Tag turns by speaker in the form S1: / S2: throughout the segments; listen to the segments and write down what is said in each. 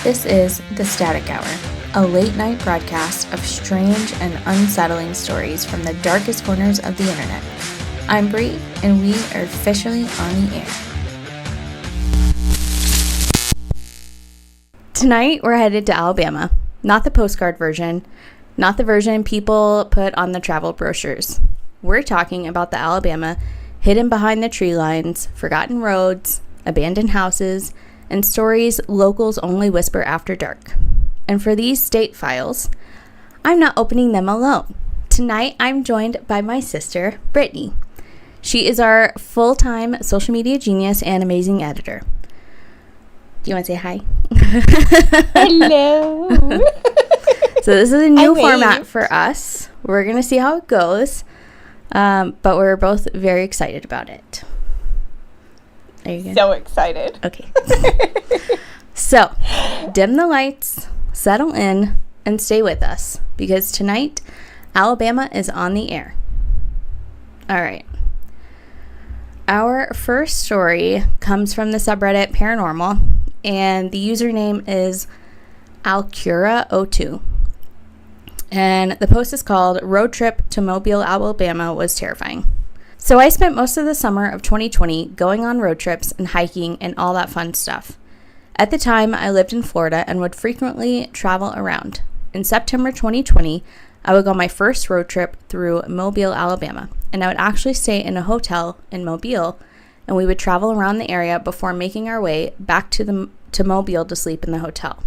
S1: This is The Static Hour, a late-night broadcast of strange and unsettling stories from the darkest corners of the internet. I'm Bree, and we are officially on the air. Tonight, we're headed to Alabama. Not the postcard version, not the version people put on the travel brochures. We're talking about the Alabama hidden behind the tree lines, forgotten roads, abandoned houses, and stories locals only whisper after dark. And for these state files, I'm not opening them alone. Tonight, I'm joined by my sister, Brittni. She is our full-time social media genius and amazing editor. Do you want to say hi?
S2: Hello.
S1: So this is a new format for us. We're going to see how it goes, but we're both very excited about it. Are you good?
S2: So excited.
S1: Okay. So, dim the lights, settle in, and stay with us, because tonight, Alabama is on the air. All right. Our first story comes from the subreddit Paranormal, and the username is Alcura02. And the post is called Road Trip to Mobile, Alabama Was Terrifying. So I spent most of the summer of 2020 going on road trips and hiking and all that fun stuff. At the time, I lived in Florida and would frequently travel around. In September 2020, I would go on my first road trip through Mobile, Alabama, and I would actually stay in a hotel in Mobile, and we would travel around the area before making our way back to Mobile to sleep in the hotel.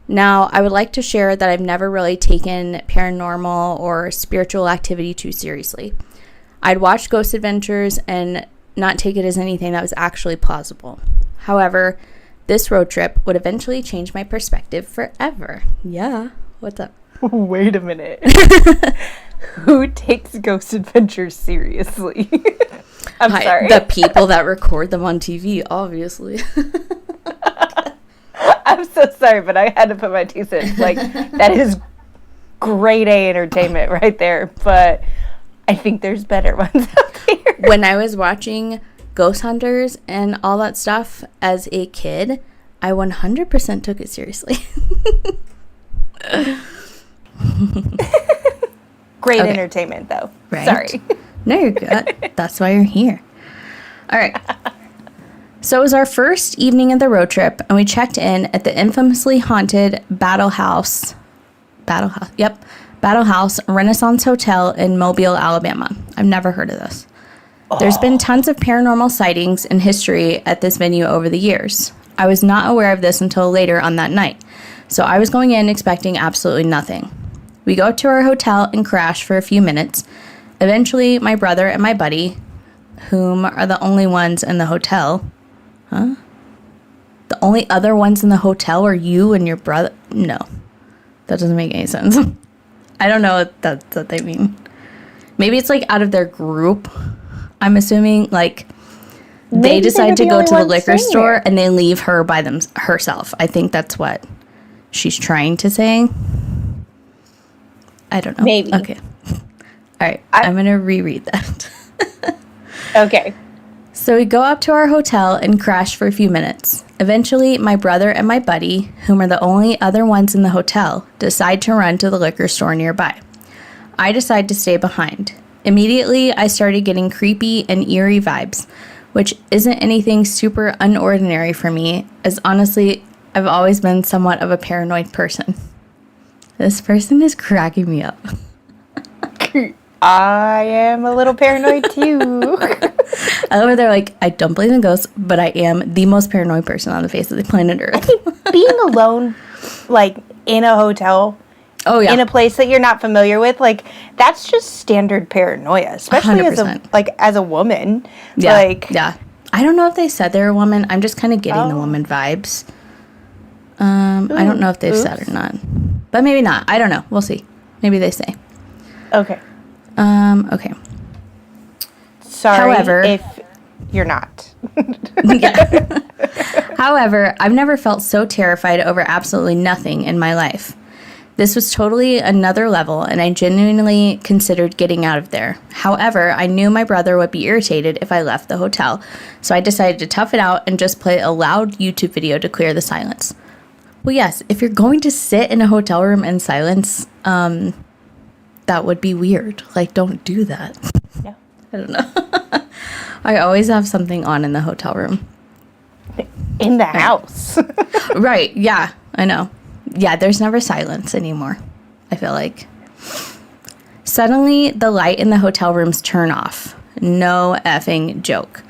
S1: Now, I would like to share that I've never really taken paranormal or spiritual activity too seriously. I'd watch Ghost Adventures and not take it as anything that was actually plausible. However, this road trip would eventually change my perspective forever. Yeah, what's up?
S2: Wait a minute. Who takes Ghost Adventures seriously? Sorry.
S1: The people that record them on TV, obviously.
S2: I'm so sorry, but I had to put my 2 cents. Like, that is grade A entertainment right there, but I think there's better ones out there.
S1: When I was watching Ghost Hunters and all that stuff as a kid, I 100% took it seriously.
S2: Great entertainment, though.
S1: Right?
S2: Sorry.
S1: No, you're good. That's why you're here. All right. So it was our first evening of the road trip, and we checked in at the infamously haunted Battle House Renaissance Hotel in Mobile, Alabama. I've never heard of this. There's been tons of paranormal sightings and history at this venue over the years. I was not aware of this until later on that night, so I was going in expecting absolutely nothing. We go to our hotel and crash for a few minutes. Eventually, my brother and my buddy, whom are the only ones in the hotel... Huh? The only other ones in the hotel were you and your brother? No. That doesn't make any sense. I don't know what they mean. Maybe it's like out of their group. I'm assuming like they decide to go to the liquor store and they leave her by herself. I think that's what she's trying to say. I don't know.
S2: Maybe.
S1: Okay. All right. I'm going to reread that.
S2: Okay.
S1: So we go up to our hotel and crash for a few minutes. Eventually, my brother and my buddy, whom are the only other ones in the hotel, decide to run to the liquor store nearby. I decide to stay behind. Immediately, I started getting creepy and eerie vibes, which isn't anything super unordinary for me, as honestly, I've always been somewhat of a paranoid person. This person is cracking me up.
S2: I am a little paranoid too.
S1: I love it. They're like, I don't believe in ghosts, but I am the most paranoid person on the face of the planet Earth.
S2: I think being alone, like, in a hotel, in a place that you're not familiar with, like, that's just standard paranoia, especially
S1: 100%.
S2: as a woman.
S1: Yeah, yeah. I don't know if they said they're a woman. I'm just kind of getting the woman vibes. I don't know if they've said or not, but maybe not. I don't know. We'll see. Maybe they say.
S2: Okay.
S1: Okay.
S2: Sorry, however, if you're not.
S1: Yeah. However, I've never felt so terrified over absolutely nothing in my life. This was totally another level, and I genuinely considered getting out of there. However, I knew my brother would be irritated if I left the hotel, so I decided to tough it out and just play a loud YouTube video to clear the silence. Well, yes, if you're going to sit in a hotel room in silence, that would be weird. Like, don't do that.
S2: No.
S1: I don't know. I always have something on in the hotel room.
S2: In the house.
S1: Right, yeah, I know. Yeah, there's never silence anymore, I feel like. Suddenly, the light in the hotel rooms turn off. No effing joke.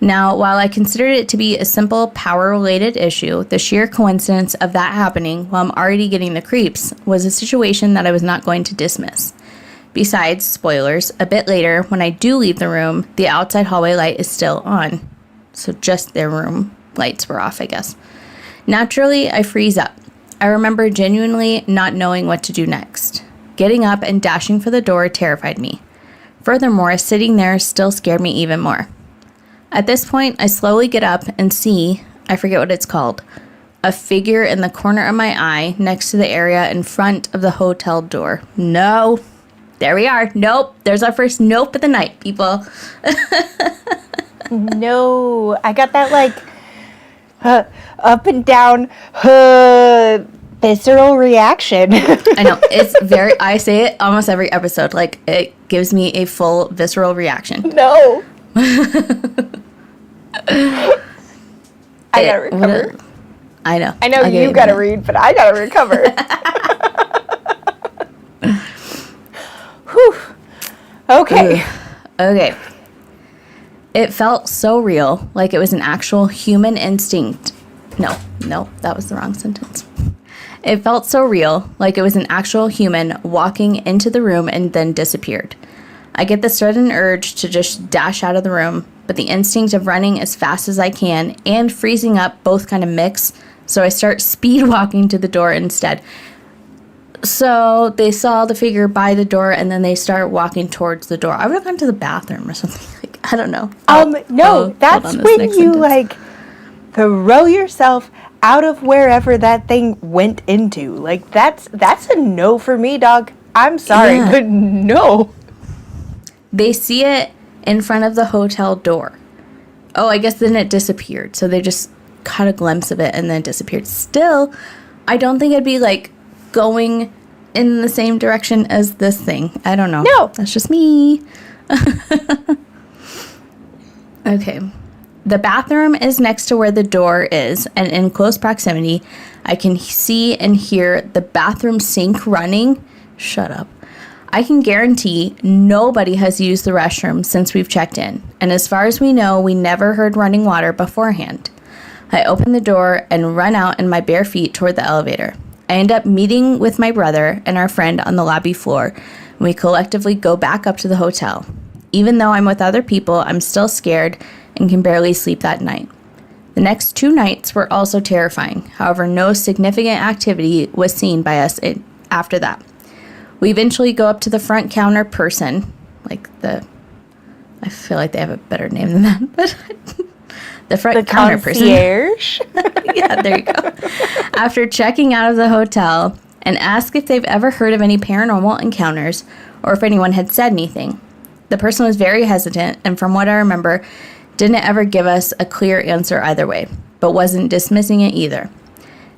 S1: Now, while I considered it to be a simple power-related issue, the sheer coincidence of that happening while I'm already getting the creeps was a situation that I was not going to dismiss. Besides, spoilers, a bit later, when I do leave the room, the outside hallway light is still on. So just their room lights were off, I guess. Naturally, I freeze up. I remember genuinely not knowing what to do next. Getting up and dashing for the door terrified me. Furthermore, sitting there still scared me even more. At this point, I slowly get up and see, I forget what it's called, a figure in the corner of my eye next to the area in front of the hotel door. No. There we are. Nope. There's our first nope of the night, people.
S2: No. I got that, like, up and down, visceral reaction.
S1: I know. It's very, I say it almost every episode. Like, it gives me a full visceral reaction.
S2: No. I gotta recover.
S1: I know.
S2: I know you gotta read, but I gotta recover. Whew. Okay.
S1: Okay. It felt so real, like it was an actual human instinct. No, that was the wrong sentence. It felt so real, like it was an actual human walking into the room and then disappeared. I get the sudden urge to just dash out of the room, but the instinct of running as fast as I can and freezing up both kind of mix, so I start speed walking to the door instead. So they saw the figure by the door, and then they start walking towards the door. I would have gone to the bathroom or something. Like, I don't know.
S2: No, that's when you, sentence. Like, throw yourself out of wherever that thing went into. Like, that's a no for me, dog. I'm sorry, but no.
S1: They see it in front of the hotel door. Oh, I guess then it disappeared. So they just caught a glimpse of it and then it disappeared. Still, I don't think it'd be like going in the same direction as this thing. I don't know.
S2: No.
S1: That's just me. Okay. The bathroom is next to where the door is, and in close proximity, I can see and hear the bathroom sink running. Shut up. I can guarantee nobody has used the restroom since we've checked in, and as far as we know, we never heard running water beforehand. I open the door and run out in my bare feet toward the elevator. I end up meeting with my brother and our friend on the lobby floor, and we collectively go back up to the hotel. Even though I'm with other people, I'm still scared and can barely sleep that night. The next 2 nights were also terrifying. However, no significant activity was seen by us after that. We eventually go up to the front counter person, I feel like they have a better name than that, but the front counter
S2: concierge?
S1: Person. Yeah, there you go. After checking out of the hotel and ask if they've ever heard of any paranormal encounters or if anyone had said anything. The person was very hesitant, and from what I remember, didn't ever give us a clear answer either way, but wasn't dismissing it either.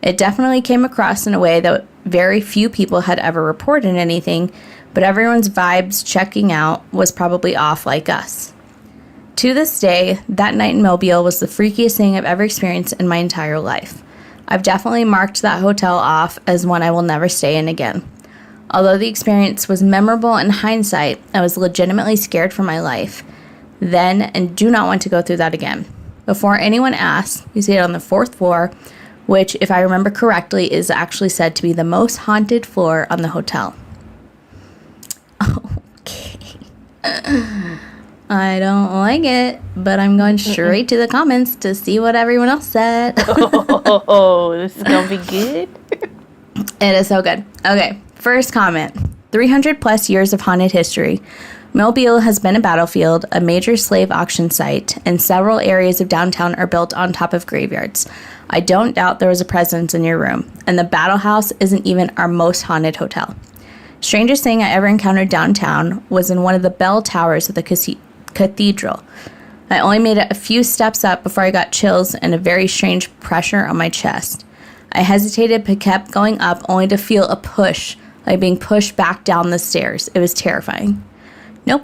S1: It definitely came across in a way that very few people had ever reported anything, but everyone's vibes checking out was probably off like us. To this day, that night in Mobile was the freakiest thing I've ever experienced in my entire life. I've definitely marked that hotel off as one I will never stay in again. Although the experience was memorable in hindsight, I was legitimately scared for my life then and do not want to go through that again. Before anyone asks, we stayed on the 4th floor, which, if I remember correctly, is actually said to be the most haunted floor on the hotel. Okay. I don't like it, but I'm going straight to the comments to see what everyone else said.
S2: Oh, this is going to be good.
S1: It is so good. Okay, first comment. 300 plus years of haunted history. Mobile has been a battlefield, a major slave auction site, and several areas of downtown are built on top of graveyards. I don't doubt there was a presence in your room, and the Battle House isn't even our most haunted hotel. Strangest thing I ever encountered downtown was in one of the bell towers of the cathedral. I only made it a few steps up before I got chills and a very strange pressure on my chest. I hesitated but kept going up, only to feel a push, like being pushed back down the stairs. It was terrifying. Nope.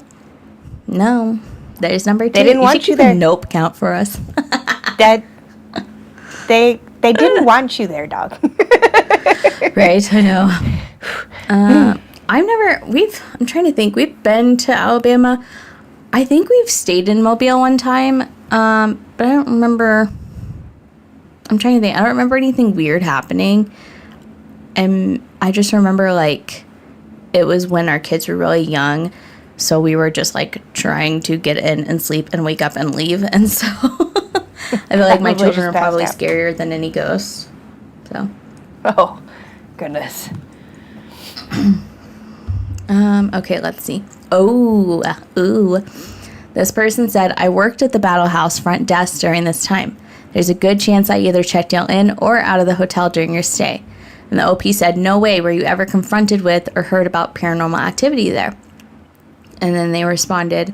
S1: No. There's number 2.
S2: They didn't want you there.
S1: Nope count for us.
S2: That they didn't want you there, dog.
S1: Right, I know. I'm trying to think. We've been to Alabama. I think we've stayed in Mobile one time, but I don't remember. I'm trying to think. I don't remember anything weird happening. And I just remember, like, it was when our kids were really young. So we were just, like, trying to get in and sleep and wake up and leave. And so I feel like my children are probably scarier than any ghosts. So.
S2: Oh, goodness.
S1: Okay, let's see. Ooh. This person said, I worked at the Battle House front desk during this time. There's a good chance I either checked you in or out of the hotel during your stay. And the OP said, no way were you ever confronted with or heard about paranormal activity there. And then they responded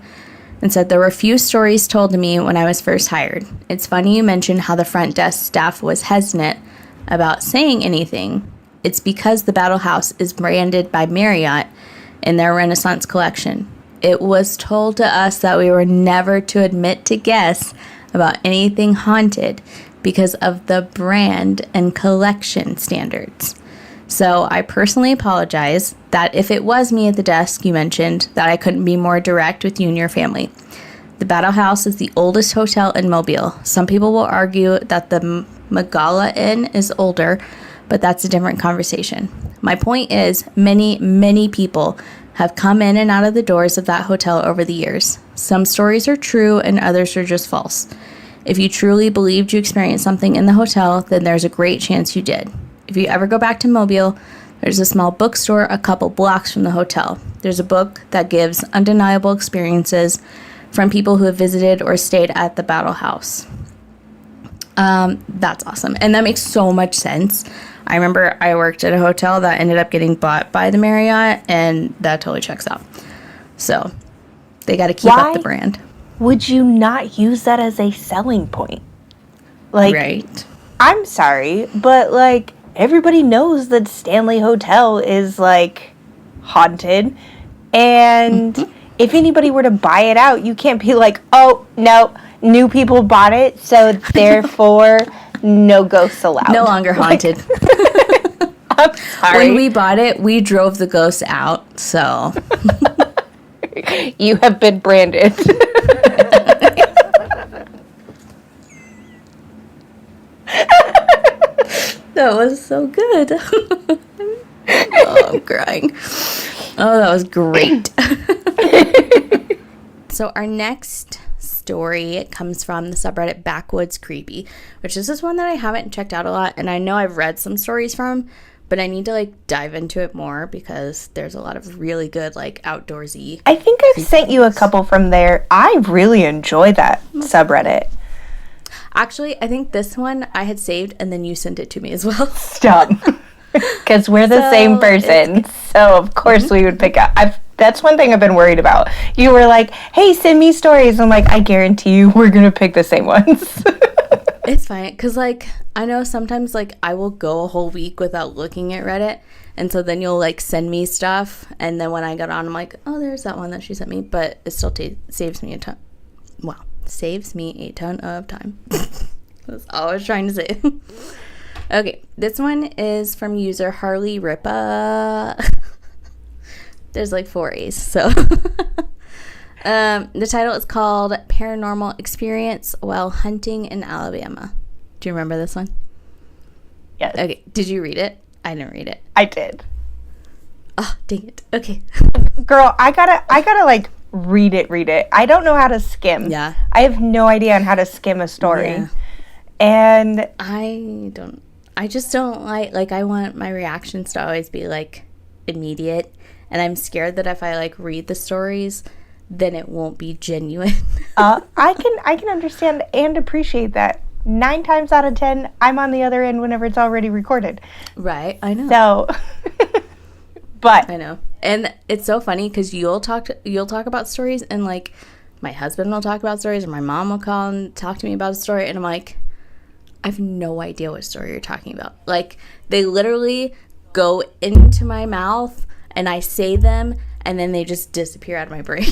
S1: and said, there were a few stories told to me when I was first hired. It's funny you mentioned how the front desk staff was hesitant about saying anything. It's because the Battle House is branded by Marriott in their Renaissance collection. It was told to us that we were never to admit to guests about anything haunted because of the brand and collection standards. So I personally apologize that if it was me at the desk you mentioned, that I couldn't be more direct with you and your family. The Battle House is the oldest hotel in Mobile. Some people will argue that the Magala Inn is older, but that's a different conversation. My point is, many people have come in and out of the doors of that hotel over the years. Some stories are true and others are just false. If you truly believed you experienced something in the hotel, then there's a great chance you did. If you ever go back to Mobile, there's a small bookstore a couple blocks from the hotel. There's a book that gives undeniable experiences from people who have visited or stayed at the Battle House. That's awesome. And that makes so much sense. I remember I worked at a hotel that ended up getting bought by the Marriott, and that totally checks out. So they got to keep up the brand.
S2: Would you not use that as a selling point? Like, right. I'm sorry, but like everybody knows that Stanley Hotel is like haunted, and if anybody were to buy it out, you can't be like, oh no, new people bought it, so therefore no ghosts allowed.
S1: No longer haunted.
S2: I'm sorry.
S1: When we bought it, we drove the ghosts out, so
S2: you have been branded.
S1: That was so good. Oh, I'm crying. Oh, that was great. So our next story comes from the subreddit Backwoods Creepy, which is this one that I haven't checked out a lot, and I know I've read some stories from, but I need to like dive into it more because there's a lot of really good like outdoorsy.
S2: I think I've sent you a couple from there. I really enjoy that subreddit.
S1: Actually, I think this one I had saved and then you sent it to me as well.
S2: Stop. Because we're the same person. So, of course, we would pick up. That's one thing I've been worried about. You were like, hey, send me stories. I'm like, I guarantee you we're going to pick the same ones.
S1: It's fine. Because, like, I know sometimes, like, I will go a whole week without looking at Reddit. And so then you'll, like, send me stuff. And then when I get on, I'm like, oh, there's that one that she sent me. But it still saves me a ton. Wow. Saves me a ton of time. That's all I was trying to say. Okay, this one is from user Harley Ripa. There's like 4 A's, so. The title is called Paranormal Experience While Hunting in Alabama. Do you remember this one?
S2: Yes.
S1: Okay, did you read it? I didn't read it.
S2: I did.
S1: Oh, dang it. Okay.
S2: Girl, I gotta like read it. I don't know how to skim.
S1: Yeah.
S2: I have no idea on how to skim a story.
S1: Yeah.
S2: And
S1: I just don't like I want my reactions to always be like immediate, and I'm scared that if I like read the stories, then it won't be genuine.
S2: I can understand and appreciate that. 9 times out of 10, I'm on the other end whenever it's already recorded.
S1: Right, I know.
S2: So, but
S1: I know, and it's so funny because you'll talk about stories, and like my husband will talk about stories, or my mom will call and talk to me about a story, and I'm like, I have no idea what story you're talking about. Like, they literally go into my mouth and I say them and then they just disappear out of my brain.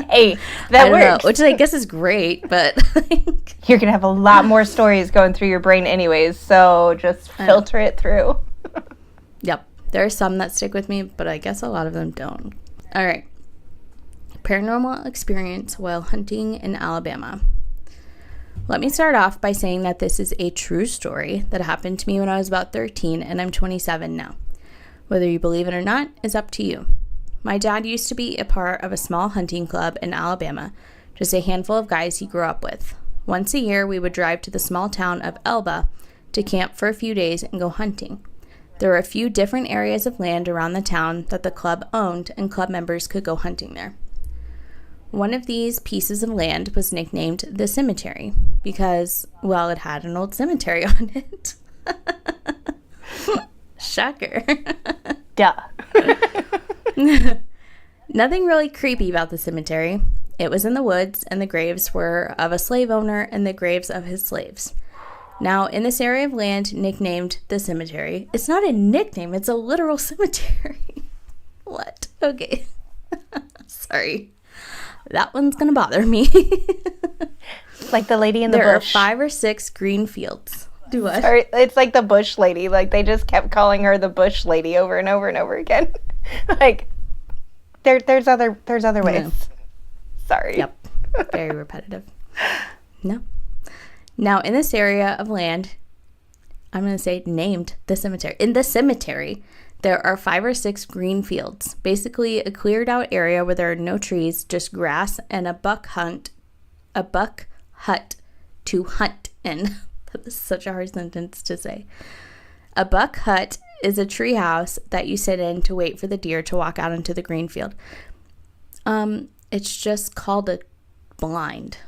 S2: Hey, that works.
S1: Which I guess is great, but like,
S2: you're going to have a lot more stories going through your brain anyways, so just filter it through.
S1: Yep. There are some that stick with me, but I guess a lot of them don't. All right. Paranormal experience while hunting in Alabama. Let me start off by saying that this is a true story that happened to me when I was about 13, and I'm 27 now. Whether you believe it or not is up to you. My dad used to be a part of a small hunting club in Alabama, just a handful of guys he grew up with. Once a year, we would drive to the small town of Elba to camp for a few days and go hunting. There were a few different areas of land around the town that the club owned, and club members could go hunting there. One of these pieces of land was nicknamed the cemetery because, well, it had an old cemetery on it. Shocker.
S2: Duh.
S1: Nothing really creepy about the cemetery. It was in the woods, and the graves were of a slave owner and the graves of his slaves. Now, in this area of land nicknamed the cemetery, it's not a nickname, it's a literal cemetery. What? Okay. Sorry. That one's going to bother me.
S2: Like the lady in the bush.
S1: There are 5 or 6 green fields. Do what?
S2: Sorry, it's like the bush lady. Like, they just kept calling her the bush lady over and over and over again. Like, there's other ways.
S1: No.
S2: Sorry.
S1: Yep. Very repetitive. No. Now, in this area of land, I'm going to say named the cemetery. In the cemetery, there are 5 or 6 green fields. Basically, a cleared out area where there are no trees, just grass and a buck hut to hunt in. That is such a hard sentence to say. A buck hut is a tree house that you sit in to wait for the deer to walk out into the green field. It's just called a blind.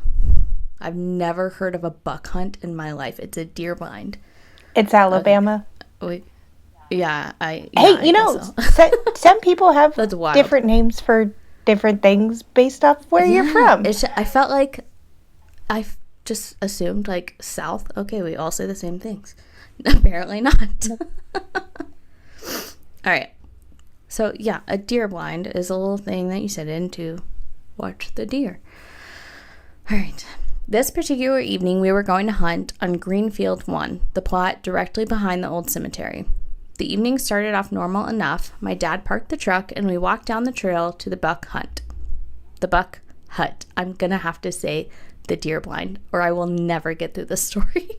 S1: I've never heard of a buck hunt in my life. It's a deer blind.
S2: It's Alabama.
S1: Yeah,
S2: Hey, you know, so. Some people have different names for different things based off where you're from.
S1: I felt like I just assumed, like, South. Okay, we all say the same things. Apparently not. All right. So, yeah, a deer blind is a little thing that you sit in to watch the deer. All right. This particular evening, we were going to hunt on Greenfield 1, the plot directly behind the old cemetery. The evening started off normal enough. My dad parked the truck, and we walked down the trail to the buck hut. The buck hut. I'm going to have to say the deer blind, or I will never get through the story.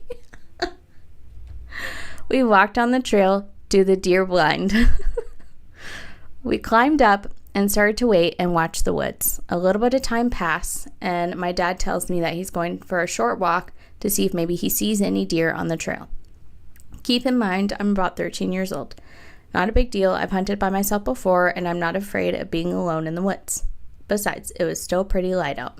S1: We walked on the trail to the deer blind. We climbed up and started to wait and watch the woods. A little bit of time passed, and my dad tells me that he's going for a short walk to see if maybe he sees any deer on the trail. Keep in mind, I'm about 13 years old. Not a big deal. I've hunted by myself before, and I'm not afraid of being alone in the woods. Besides, it was still pretty light out.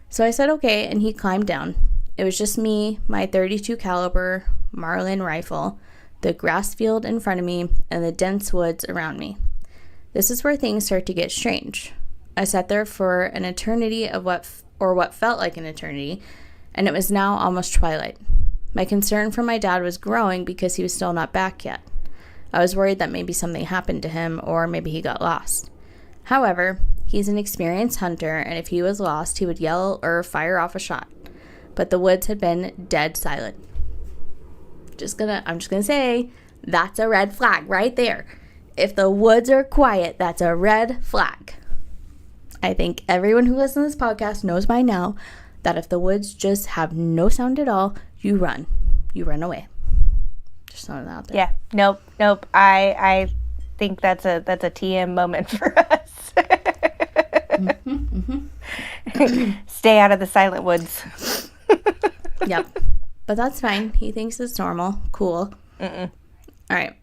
S1: So I said okay, and he climbed down. It was just me, my .32 caliber Marlin rifle, the grass field in front of me, and the dense woods around me. This is where things start to get strange. I sat there for an eternity of what felt like an eternity, and it was now almost twilight. My concern for my dad was growing because he was still not back yet. I was worried that maybe something happened to him, or maybe he got lost. However, he's an experienced hunter, and if he was lost, he would yell or fire off a shot. But the woods had been dead silent. I'm just gonna say, that's a red flag right there. If the woods are quiet, that's a red flag. I think everyone who listens to this podcast knows by now that if the woods just have no sound at all, you run. You run away. Just throwing that out there.
S2: Yeah. Nope. I think that's a TM moment for us. Stay out of the silent woods.
S1: Yep. But that's fine. He thinks it's normal. Cool. All right.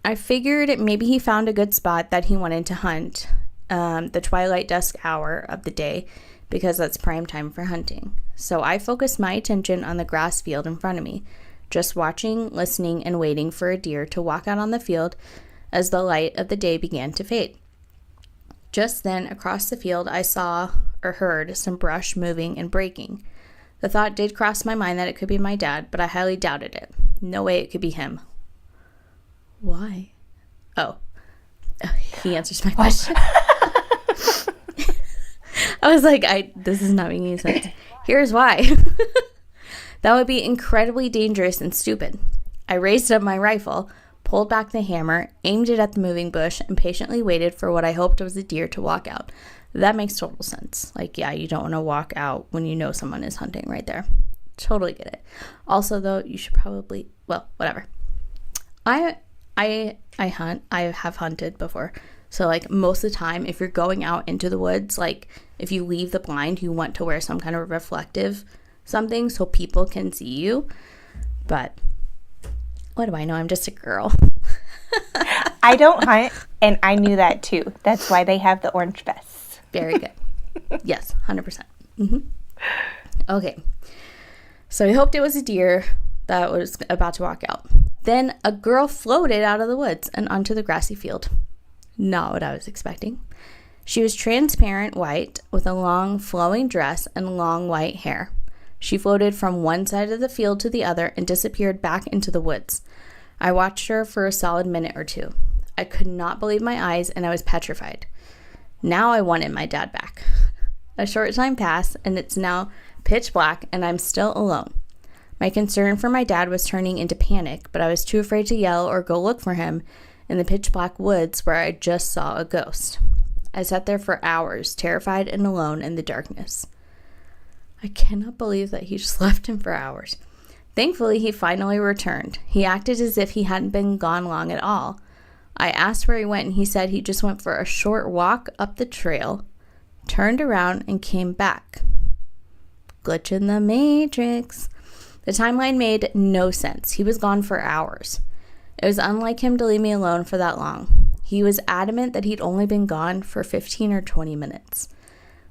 S1: I figured maybe he found a good spot that he wanted to hunt the twilight dusk hour of the day because that's prime time for hunting. So I focused my attention on the grass field in front of me, just watching, listening, and waiting for a deer to walk out on the field as the light of the day began to fade. Just then, across the field, I saw or heard some brush moving and breaking. The thought did cross my mind that it could be my dad, but I highly doubted it. No way it could be him. Why? Oh, he answers my question. I was like, this is not making any sense. Here's why. That would be incredibly dangerous and stupid. I raised up my rifle, pulled back the hammer, aimed it at the moving bush, and patiently waited for what I hoped was a deer to walk out. That makes total sense. Like, yeah, you don't want to walk out when you know someone is hunting right there. Totally get it. Also, though, you should probably, well, whatever. I hunt. I have hunted before. So, like, most of the time, if you're going out into the woods, like, if you leave the blind, you want to wear some kind of reflective something so people can see you. But what do I know? I'm just a girl.
S2: I don't hunt, and I knew that, too. That's why they have the orange vests.
S1: Very good. Yes, 100%. Mm-hmm. Okay. So I hoped it was a deer that was about to walk out. Then a girl floated out of the woods and onto the grassy field. Not what I was expecting. She was transparent white with a long flowing dress and long white hair. She floated from one side of the field to the other and disappeared back into the woods. I watched her for a solid minute or two. I could not believe my eyes and I was petrified. Now I wanted my dad back. A short time passed and it's now pitch black and I'm still alone. My concern for my dad was turning into panic, but I was too afraid to yell or go look for him in the pitch black woods where I just saw a ghost. I sat there for hours, terrified and alone in the darkness. I cannot believe that he just left him for hours. Thankfully, he finally returned. He acted as if he hadn't been gone long at all. I asked where he went, and he said he just went for a short walk up the trail, turned around, and came back. Glitch in the matrix. The timeline made no sense. He was gone for hours. It was unlike him to leave me alone for that long. He was adamant that he'd only been gone for 15 or 20 minutes.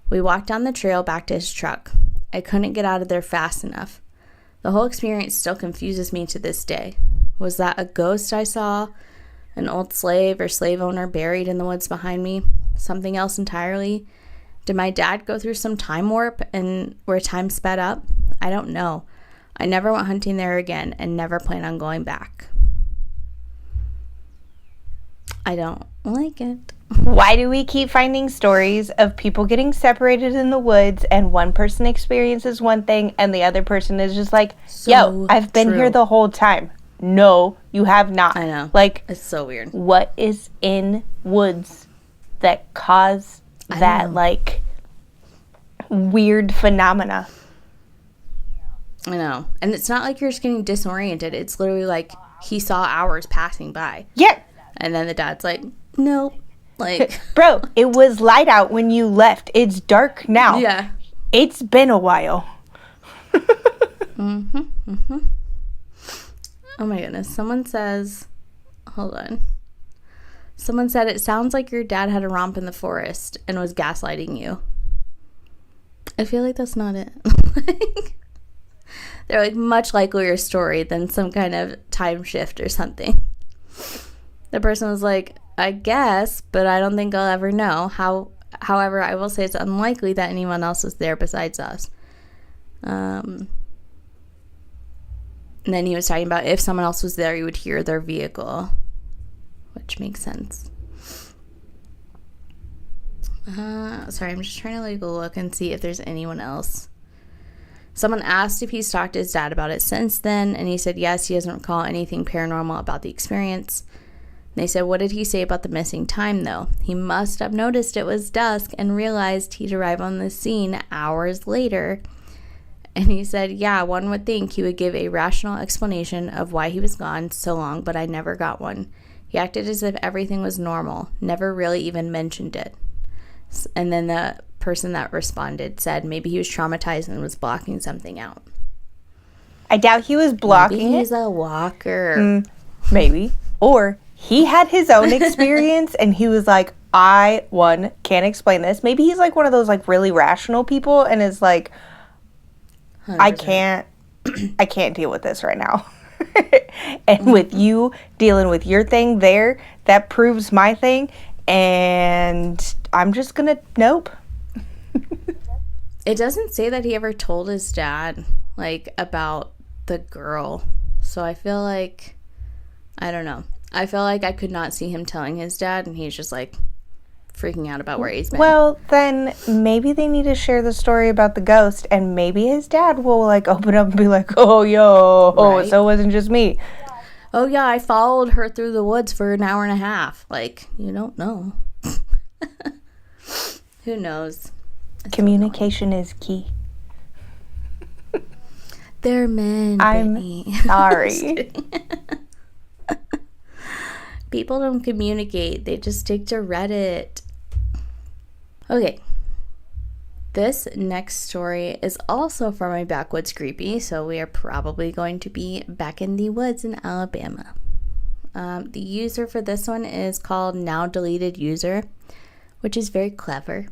S1: We walked down the trail back to his truck. I couldn't get out of there fast enough. The whole experience still confuses me to this day. Was that a ghost I saw? An old slave or slave owner buried in the woods behind me? Something else entirely? Did my dad go through some time warp and where time sped up? I don't know. I never went hunting there again and never plan on going back. I don't like it.
S2: Why do we keep finding stories of people getting separated in the woods and one person experiences one thing and the other person is just like, yo, I've been here the whole time. No, you have not.
S1: I know.
S2: Like,
S1: it's so weird.
S2: What is in woods that cause that, like, weird phenomena?
S1: I know. And it's not like you're just getting disoriented. It's literally like he saw hours passing by.
S2: Yeah.
S1: And then the dad's like, nope. Like,
S2: bro, it was light out when you left. It's dark now.
S1: Yeah.
S2: It's been a while.
S1: Oh my goodness. Someone says, hold on. Someone said, it sounds like your dad had a romp in the forest and was gaslighting you. I feel like that's not it. They're like much likelier story than some kind of time shift or something. The person was like, I guess, but I don't think I'll ever know. However, I will say it's unlikely that anyone else was there besides us. And then he was talking about if someone else was there, you would hear their vehicle, which makes sense. Sorry, I'm just trying to like look and see if there's anyone else. Someone asked if he's talked to his dad about it since then, and he said yes, he doesn't recall anything paranormal about the experience. They said, what did he say about the missing time, though? He must have noticed it was dusk and realized he'd arrive on the scene hours later. And he said, yeah, one would think he would give a rational explanation of why he was gone so long, but I never got one. He acted as if everything was normal, never really even mentioned it. And then the person that responded said maybe he was traumatized and was blocking something out.
S2: I doubt he was blocking
S1: maybe he's a walker.
S2: Maybe. Or he had his own experience and he was like, I can't explain this. Maybe he's like one of those like really rational people and is like, 100%. I can't deal with this right now. And with you dealing with your thing there, that proves my thing. And I'm just gonna nope.
S1: It doesn't say that he ever told his dad, like, about the girl. So I feel like, I don't know. I feel like I could not see him telling his dad, and he's just, like, freaking out about where he's been.
S2: Well, then maybe they need to share the story about the ghost, and maybe his dad will, like, open up and be like, oh, yo, right? So it wasn't just me.
S1: Oh, yeah, I followed her through the woods for an hour and a half. Like, you don't know. Who knows?
S2: Communication is key.
S1: They're men,
S2: I'm
S1: Brittni.
S2: sorry.
S1: People don't communicate. They just stick to Reddit. Okay. This next story is also from my backwoods creepy, so we are probably going to be back in the woods in Alabama. The user for this one is called Now Deleted User, which is very clever.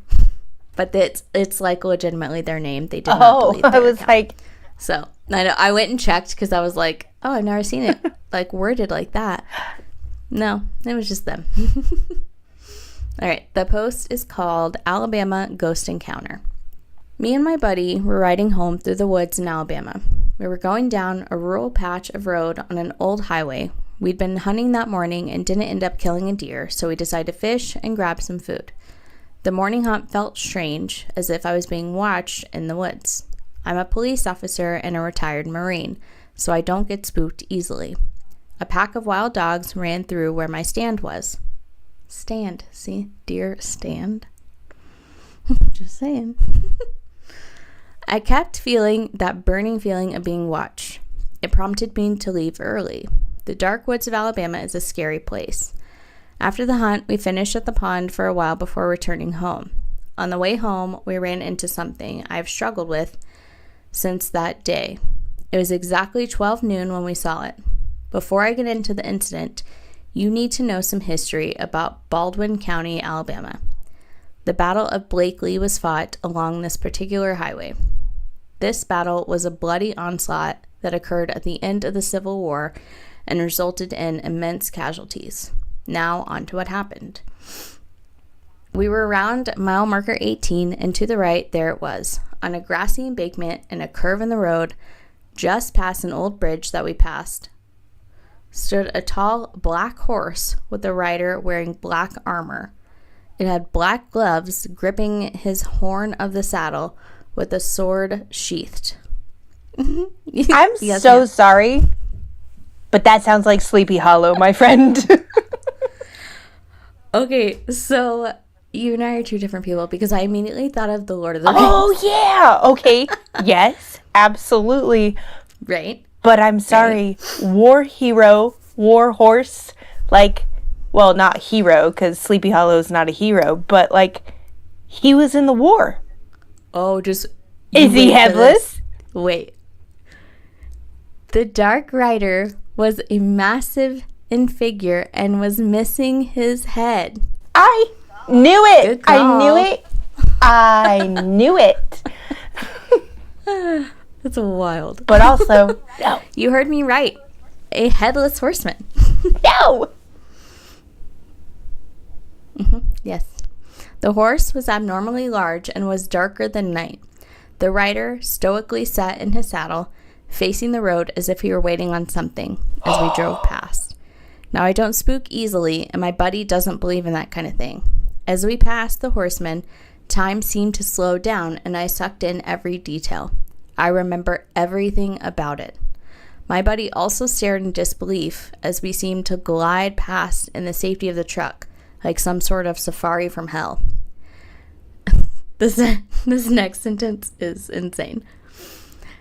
S1: But it's like legitimately their name. They did not delete their
S2: I was
S1: account.
S2: like...
S1: So, I went and checked because I was like, oh, I've never seen it like worded like that. No, it was just them. All right, the post is called Alabama Ghost Encounter. Me and my buddy were riding home through the woods in Alabama. We were going down a rural patch of road on an old highway. We'd been hunting that morning and didn't end up killing a deer, so we decided to fish and grab some food. The morning hunt felt strange, as if I was being watched in the woods. I'm a police officer and a retired Marine, so I don't get spooked easily. A pack of wild dogs ran through where my stand was. Stand, see? Deer stand. Just saying. I kept feeling that burning feeling of being watched. It prompted me to leave early. The dark woods of Alabama is a scary place. After the hunt, we finished at the pond for a while before returning home. On the way home, we ran into something I've struggled with since that day. It was exactly 12 noon when we saw it. Before I get into the incident, you need to know some history about Baldwin County, Alabama. The Battle of Blakely was fought along this particular highway. This battle was a bloody onslaught that occurred at the end of the Civil War and resulted in immense casualties. Now, on to what happened. We were around mile marker 18, and to the right, there it was. On a grassy embankment and a curve in the road, just past an old bridge that we passed, stood a tall black horse with a rider wearing black armor. It had black gloves gripping his horn of the saddle with a sword sheathed.
S2: I'm so sorry, but that sounds like Sleepy Hollow, my friend.
S1: Okay, so you and I are two different people because I immediately thought of the Lord of the Rings.
S2: Oh, yeah. Okay. Yes, absolutely.
S1: Right.
S2: But I'm sorry. Right. War hero, war horse, like, well, not hero because Sleepy Hollow is not a hero, but like, he was in the war.
S1: Oh, just...
S2: Is he headless?
S1: Wait. The Dark Rider was a massive in figure and was missing his head.
S2: I knew it. I knew it. I knew it.
S1: That's wild.
S2: But also, no.
S1: You heard me right. A headless horseman.
S2: No.
S1: Yes. The horse was abnormally large and was darker than night. The rider stoically sat in his saddle, facing the road as if he were waiting on something as we drove past. Now, I don't spook easily, and my buddy doesn't believe in that kind of thing. As we passed the horseman, time seemed to slow down, and I sucked in every detail. I remember everything about it. My buddy also stared in disbelief as we seemed to glide past in the safety of the truck, like some sort of safari from hell. This next sentence is insane.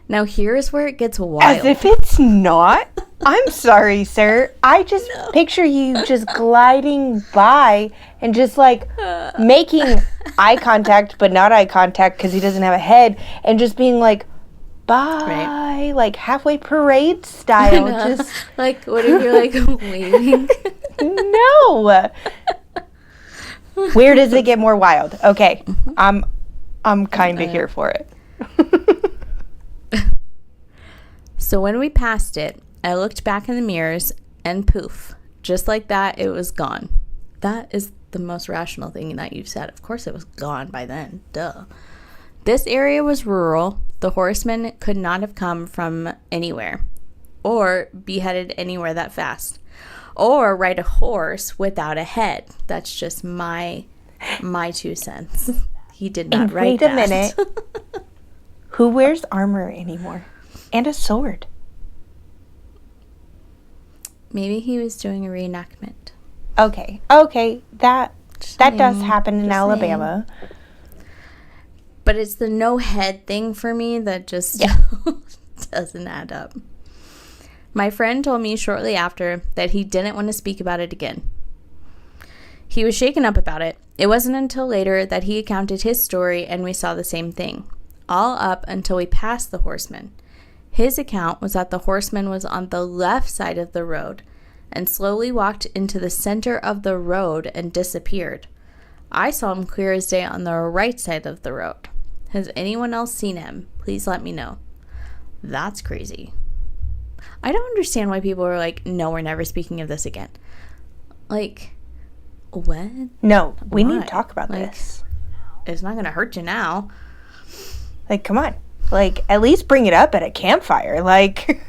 S1: Now, here's where it gets wild.
S2: As if it's not? I'm sorry, sir. I just picture you just gliding by and just like making eye contact, but not eye contact because he doesn't have a head, and just being like, bye, right. Like halfway parade style. Just
S1: like, what if you're like waving?
S2: No. Where does it get more wild? Okay, I'm kind of here for it.
S1: So when we passed it, I looked back in the mirrors and poof, just like that, it was gone. That is the most rational thing that you've said. Of course it was gone by then. Duh. This area was rural. The horseman could not have come from anywhere, or be headed anywhere that fast, or ride a horse without a head. That's just my 2 cents. He did not write that. Wait a minute.
S2: Who wears armor anymore? And a sword?
S1: Maybe he was doing a reenactment.
S2: Okay. That does happen in Alabama.
S1: But it's the no head thing for me that just doesn't add up. My friend told me shortly after that he didn't want to speak about it again. He was shaken up about it. It wasn't until later that he recounted his story and we saw the same thing, all up until we passed the horseman. His account was that the horseman was on the left side of the road and slowly walked into the center of the road and disappeared. I saw him clear as day on the right side of the road. Has anyone else seen him? Please let me know. That's crazy. I don't understand why people are like, no, we're never speaking of this again. Like, what?
S2: No, we need to talk about this.
S1: It's not going to hurt you now.
S2: Like, come on. Like, at least bring it up at a campfire. Like,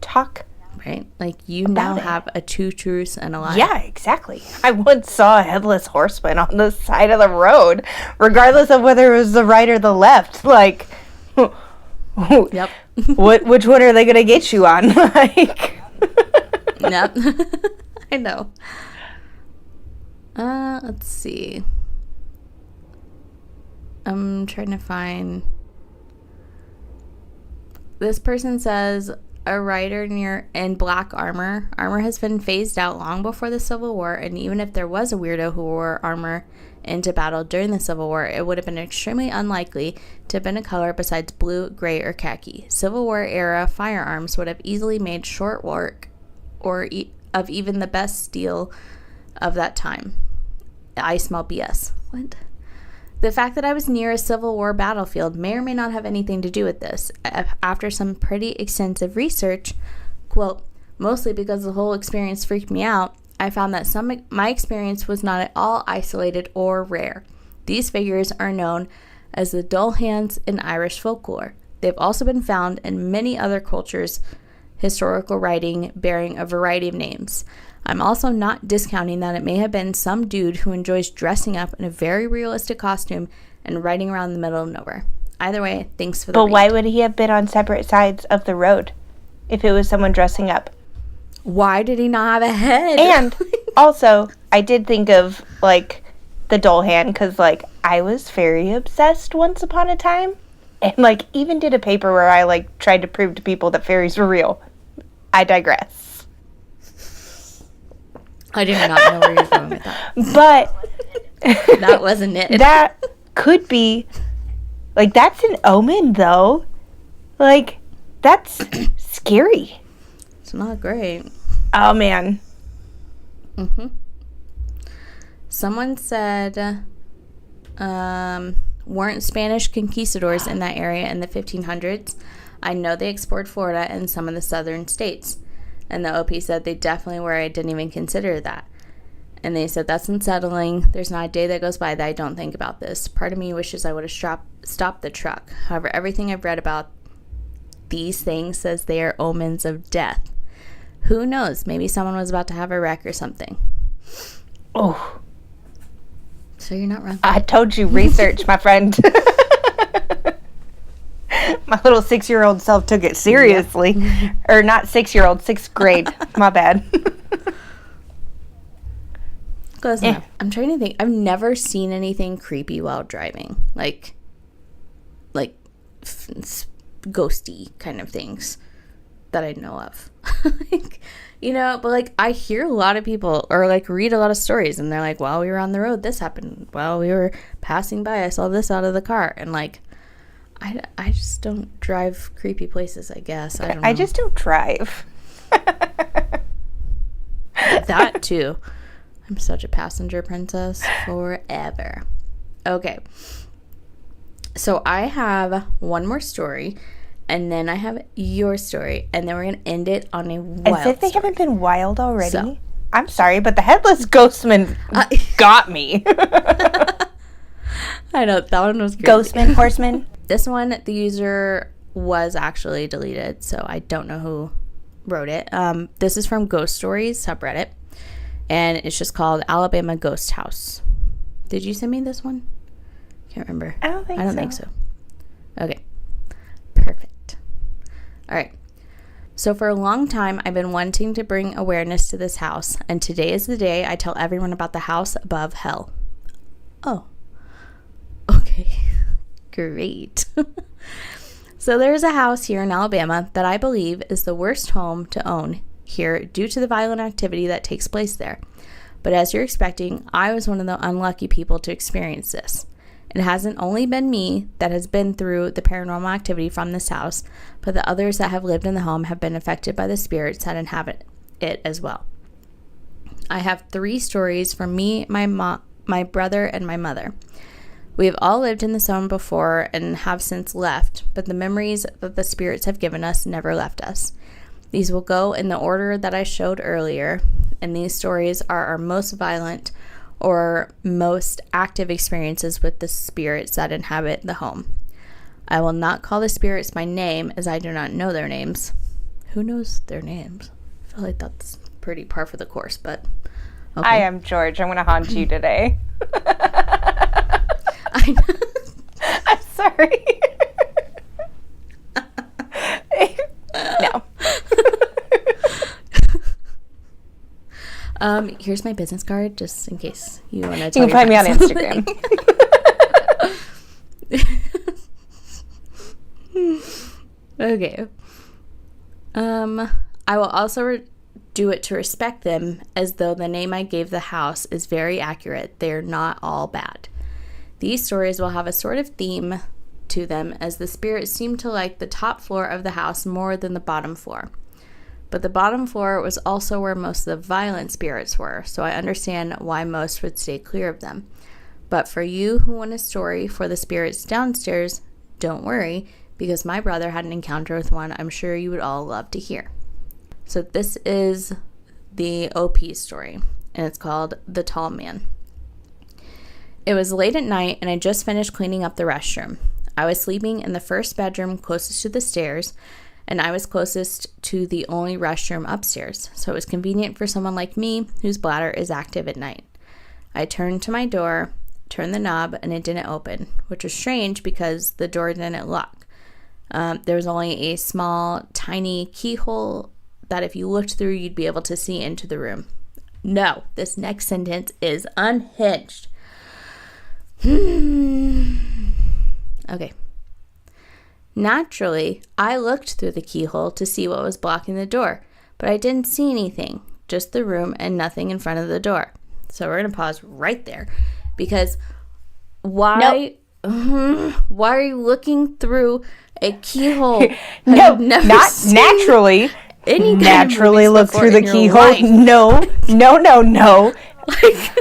S2: talk.
S1: Right? Like, you now have a 2 truths and a lie.
S2: Yeah, exactly. I once saw a headless horseman on the side of the road, regardless of whether it was the right or the left. Like,
S1: yep.
S2: Which one are they going to get you on? Like,
S1: yep. I know. Let's see. I'm trying to find. This person says a rider in black armor. Armor has been phased out long before the Civil War, and even if there was a weirdo who wore armor into battle during the Civil War, it would have been extremely unlikely to have been a color besides blue, gray, or khaki. Civil War era firearms would have easily made short work of even the best steel of that time. I smell BS. What? The fact that I was near a Civil War battlefield may or may not have anything to do with this. After some pretty extensive research, quote, mostly because the whole experience freaked me out, I found that my experience was not at all isolated or rare. These figures are known as the dull hands in Irish folklore. They've also been found in many other cultures' historical writing bearing a variety of names. I'm also not discounting that it may have been some dude who enjoys dressing up in a very realistic costume and riding around the middle of nowhere. Either way, thanks for the read.
S2: Why would he have been on separate sides of the road if it was someone dressing up?
S1: Why did he not have a head?
S2: And also, I did think of, like, the dull hand because, like, I was fairy obsessed once upon a time. And, like, even did a paper where I, like, tried to prove to people that fairies were real. I digress.
S1: I did not know where you were going with that.
S2: But
S1: that wasn't it.
S2: That could be, like, that's an omen, though. Like, that's scary.
S1: It's not great.
S2: Oh, man.
S1: Mm-hmm. Someone said, weren't Spanish conquistadors in that area in the 1500s? I know they explored Florida and some of the southern states. And the OP said they definitely were. I didn't even consider that. And they said, that's unsettling. There's not a day that goes by that I don't think about this. Part of me wishes I would have stopped the truck. However, everything I've read about these things says they are omens of death. Who knows? Maybe someone was about to have a wreck or something.
S2: Oh.
S1: So you're not wrong.
S2: I told you, research, my friend. My little 6-year-old self took it seriously. Yep. Or not 6-year-old, 6th grade. My bad.
S1: Close enough. I'm trying to think. I've never seen anything creepy while driving. Like ghosty kind of things that I know of. Like, you know, but like I hear a lot of people or like read a lot of stories and they're like, while we were on the road, this happened. While we were passing by, I saw this out of the car. And like, I just don't drive creepy places, I guess. I don't know.
S2: I just don't drive.
S1: That too. I'm such a passenger princess forever. Okay. So I have one more story, and then I have your story, and then we're going to end it on a wild
S2: As if they
S1: story.
S2: haven't been wild already. So, I'm sorry, but the headless ghostman got me.
S1: I know, that one was crazy.
S2: Ghostman, horseman.
S1: This one, the user was actually deleted, so I don't know who wrote it. This is from Ghost Stories subreddit, and it's just called Alabama Ghost House. Did you send me this one? Can't remember.
S2: I don't think so.
S1: Okay. Perfect. All right. So for a long time, I've been wanting to bring awareness to this house, and today is the day I tell everyone about the house above hell. Oh. Okay. Great. So there's a house here in Alabama that I believe is the worst home to own here due to the violent activity that takes place there. But as you're expecting, I was one of the unlucky people to experience this. It hasn't only been me that has been through the paranormal activity from this house, but the others that have lived in the home have been affected by the spirits that inhabit it as well. I have 3 stories from me, my brother, and my mother. We have all lived in this home before and have since left, but the memories that the spirits have given us never left us. These will go in the order that I showed earlier, and these stories are our most violent or most active experiences with the spirits that inhabit the home. I will not call the spirits by name as I do not know their names. Who knows their names? I feel like that's pretty par for the course, but okay.
S2: I am George. I'm going to haunt you today.
S1: I know.
S2: I'm sorry. No.
S1: Here's my business card, just in case you want to.
S2: You can find me on Instagram.
S1: Okay. I will also do it to respect them, as though the name I gave the house is very accurate. They are not all bad. These stories will have a sort of theme to them, as the spirits seem to like the top floor of the house more than the bottom floor. But the bottom floor was also where most of the violent spirits were, so I understand why most would stay clear of them. But for you who want a story for the spirits downstairs, don't worry, because my brother had an encounter with one I'm sure you would all love to hear. So this is the OP story, and it's called The Tall Man. It was late at night, and I just finished cleaning up the restroom. I was sleeping in the first bedroom closest to the stairs, and I was closest to the only restroom upstairs, so it was convenient for someone like me whose bladder is active at night. I turned to my door, turned the knob, and it didn't open, which was strange because the door didn't lock. There was only a small, tiny keyhole that if you looked through, you'd be able to see into the room. No, this next sentence is unhinged. Okay. Naturally, I looked through the keyhole to see what was blocking the door, but I didn't see anything, just the room and nothing in front of the door. So we're going to pause right there, because why are you looking through a keyhole?
S2: No, not naturally. Naturally look through the keyhole. Life. No.
S1: Like,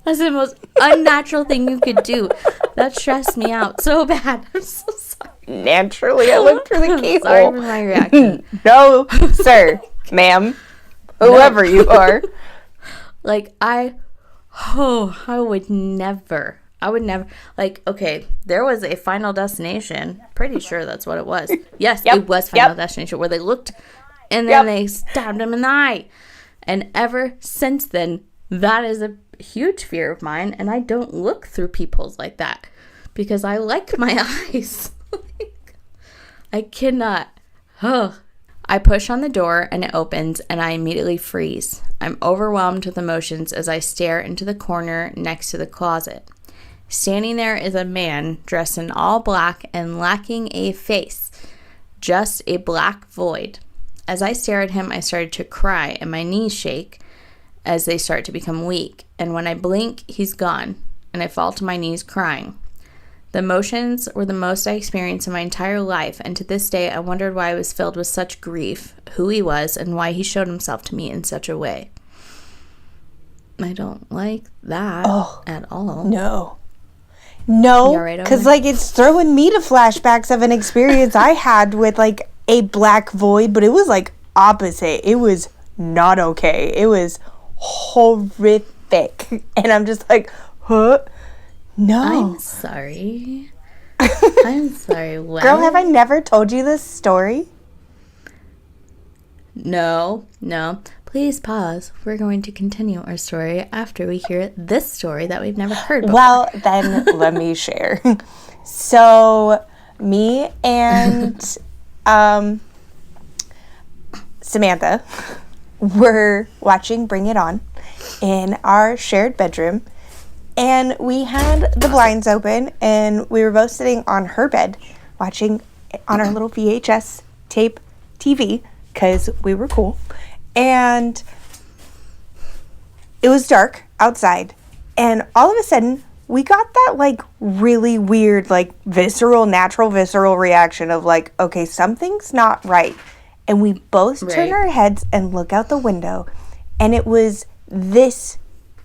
S1: that's the most unnatural thing you could do. That stressed me out so bad. I'm so sorry.
S2: Naturally, I looked through the keyhole.
S1: Sorry for my reaction.
S2: No, sir, ma'am, whoever you are.
S1: Like, I would never. Like, okay, there was a Final Destination. Pretty sure that's what it was. Yes, It was Final Destination, where they looked and then they stabbed him in the eye. And ever since then, that is a huge fear of mine, and I don't look through peepholes like that because I like my eyes. I cannot. I push on the door and it opens, and I immediately freeze. I'm overwhelmed with emotions as I stare into the corner next to the closet. Standing there is a man dressed in all black and lacking a face, just a black void. As I stare at him, I started to cry and my knees shake as they start to become weak. And when I blink, he's gone, and I fall to my knees crying. The emotions were the most I experienced in my entire life, and to this day I wondered why I was filled with such grief, who he was, and why he showed himself to me in such a way. I don't like that at all.
S2: No, because like it's throwing me to flashbacks of an experience I had with like a black void, but it was like opposite. It was not okay. It was horrific, and I'm just like, huh? No.
S1: I'm sorry. I'm sorry. What?
S2: Girl, have I never told you this story?
S1: No. Please pause. We're going to continue our story after we hear this story that we've never heard before.
S2: Well, then let me share. So, me and Samantha were watching Bring It On in our shared bedroom, and we had the blinds open, and we were both sitting on her bed watching on our little VHS tape TV because we were cool. And it was dark outside, and all of a sudden we got that like really weird, like visceral reaction of like, okay, something's not right. And we both turn our heads and look out the window, and it was this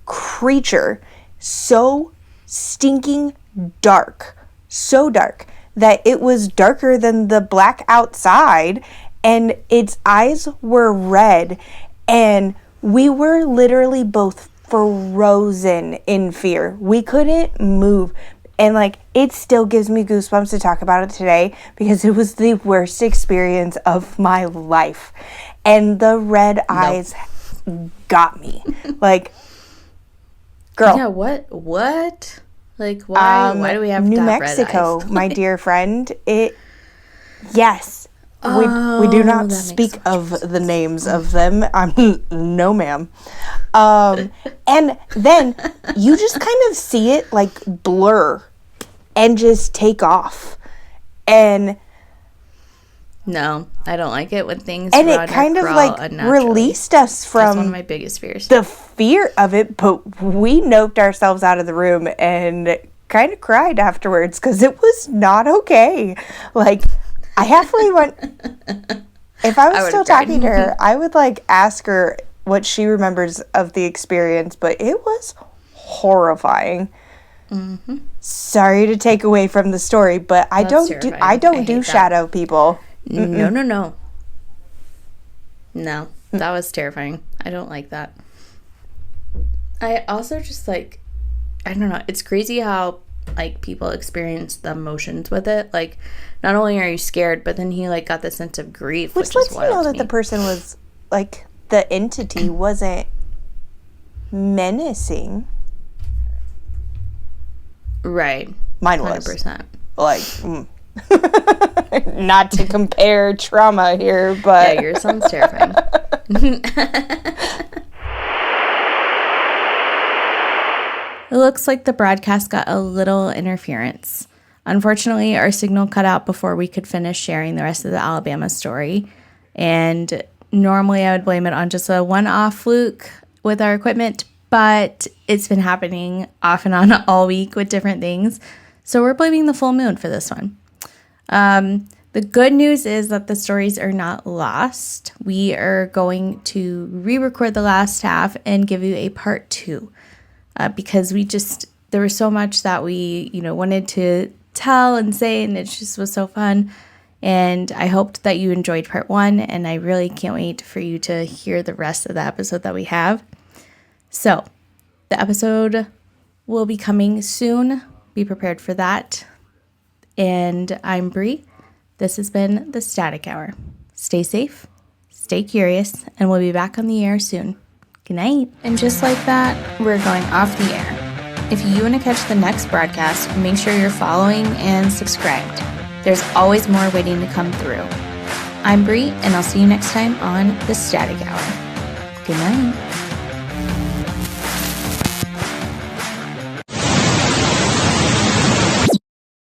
S2: creature so stinking dark, so dark that it was darker than the black outside, and its eyes were red, and we were literally both frozen in fear. We couldn't move. And like, it still gives me goosebumps to talk about it today because it was the worst experience of my life. And the red eyes got me. Like, girl.
S1: Yeah, what? Like, why do we have
S2: New
S1: to have
S2: Mexico,
S1: red eyes?
S2: my dear friend. Yes. We do not speak of the names of them. No, ma'am. And then you just kind of see it like blur and just take off. And
S1: no, I don't like it when things
S2: and it kind of like released us from
S1: That's one of my biggest fears.
S2: the fear of it, but we noped ourselves out of the room and kind of cried afterwards because it was not okay. Like, I halfway went, if I was still talking to her, I would like ask her what she remembers of the experience, but it was horrifying. Mm-hmm. Sorry to take away from the story, but I don't do shadow people.
S1: No. No, that was terrifying. I don't like that. I also just like, I don't know. It's crazy how like people experience the emotions with it. Like, not only are you scared, but then he like got the sense of grief, which
S2: lets
S1: is
S2: you know that the person was like, the entity wasn't menacing.
S1: Right.
S2: Mine was
S1: 100%.
S2: Like, not to compare trauma here, but
S1: yeah, yours sounds terrifying. It looks like the broadcast got a little interference. Unfortunately, our signal cut out before we could finish sharing the rest of the Alabama story. And normally I would blame it on just a one-off fluke with our equipment, but it's been happening off and on all week with different things. So we're blaming the full moon for this one. The good news is that the stories are not lost. We are going to re-record the last half and give you a part 2. Because there was so much that we, wanted to tell and say, and it just was so fun. And I hoped that you enjoyed part 1, and I really can't wait for you to hear the rest of the episode that we have. So, the episode will be coming soon. Be prepared for that. And I'm Bree. This has been the Static Hour. Stay safe, stay curious, and we'll be back on the air soon. Good night. And just like that, we're going off the air. If you want to catch the next broadcast, make sure you're following and subscribed. There's always more waiting to come through. I'm Bree, and I'll see you next time on The Static Hour. Good night.